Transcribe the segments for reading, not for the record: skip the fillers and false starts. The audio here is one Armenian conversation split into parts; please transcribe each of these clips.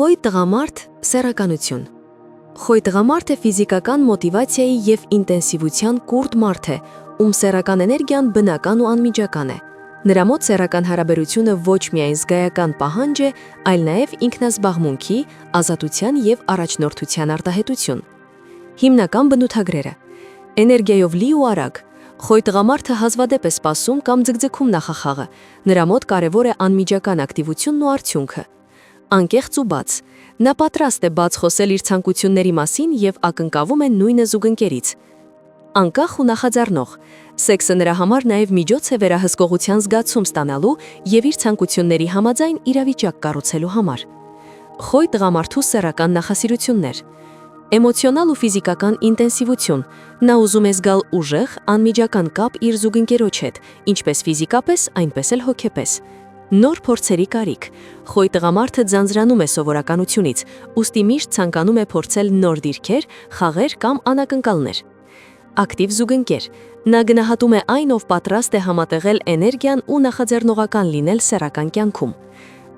Խոյ տղամարդ սեռականություն։ Խոյ տղամարդը ֆիզիկական մոտիվացիայի և ինտենսիվության կուրտ մարդ է, ում սեռական էներգիան բնական ու անմիջական է։ Նրա մոտ սեռական հարաբերությունը ոչ միայն զգայական պահանջ է, այլ նաև ինքնազբաղմունքի, ազատության և առաջնորդության արտահայտություն։ Հիմնական բնութագրերը։ Էներգիայով լի ու արագ։ Խոյ տղամարդը հազվադեպ է սպասում կամ ձգձգում նախախաղը։ Նրա մոտ կարևոր է անմիջական ակտիվությունն ու արդյունքը։ Անկեղծ ու բաց։ Նա պատրաստ է բաց խոսել իր ցանկությունների մասին և ակնկալում է նույնը զուգընկերից։ Անկախ ու նախաձեռնող։ Սեքսը նրա համար նաև միջոց է վերահսկողության զգացում ստանալու և իր ցանկությունների համաձայն իրավիճակ կառուցելու համար։ Խոյ տղամարդու սեռական նախասիրություններ։ Էմոցիոնալ ու ֆիզիկական ինտենսիվություն։ Նա ուզում է զգալ ուժեղ, անմիջական կապ իր զուգընկերոջ հետ, ինչպես ֆիզիկապես, այնպես էլ հոգեպես։ Նոր փորձերի կարիք։ Խոյ տղամարդը ձանձրանում է սովորականությունից, ուստի միշտ ցանկանում է փորձել նոր դիրքեր, խաղեր կամ անակնկալներ։ Ակտիվ զուգընկեր։ Նա գնահատում է այն, ով պատրաստ է համատեղել էներգիան ու նախաձեռնողական լինել սեռական կյանքում։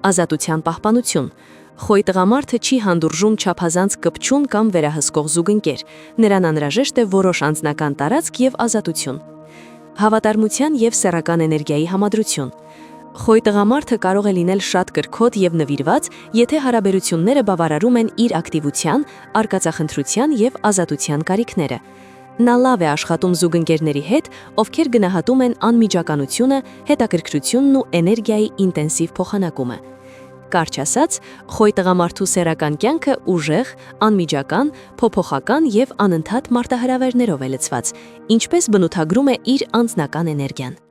Ազատության պահպանություն։ Խոյ տղամարդը չի հանդուրժում չափազանց կպչուն կամ վերահսկող զուգընկեր։ Նրան անհրաժեշտ է որոշ անձնական տարածք և ազատություն։ Հավատարմության և սեռական էներգիայի համադրություն։ Խոյ տղամարդը կարող է լինել շատ կրքոտ և նվիրված, եթե հարաբերությունները բավարարում են իր ակտիվության, արկածախնդրության և ազատության կարիքները։ Նա լավ է աշխատում զուգընկերների հետ, ովքեր գնահատում են անմիջականությունը, հետաքրքրությունն ու էներգիայի ինտենսիվ փոխանակումը։ Կարճ ասած, խոյ տղամարդու սեռական կյանքը ուժեղ, անմիջական, փոփոխական և անընդհատ մարտահրավերներով է լցված, ինչպես բնութագրում է իր անձնական էներգիան։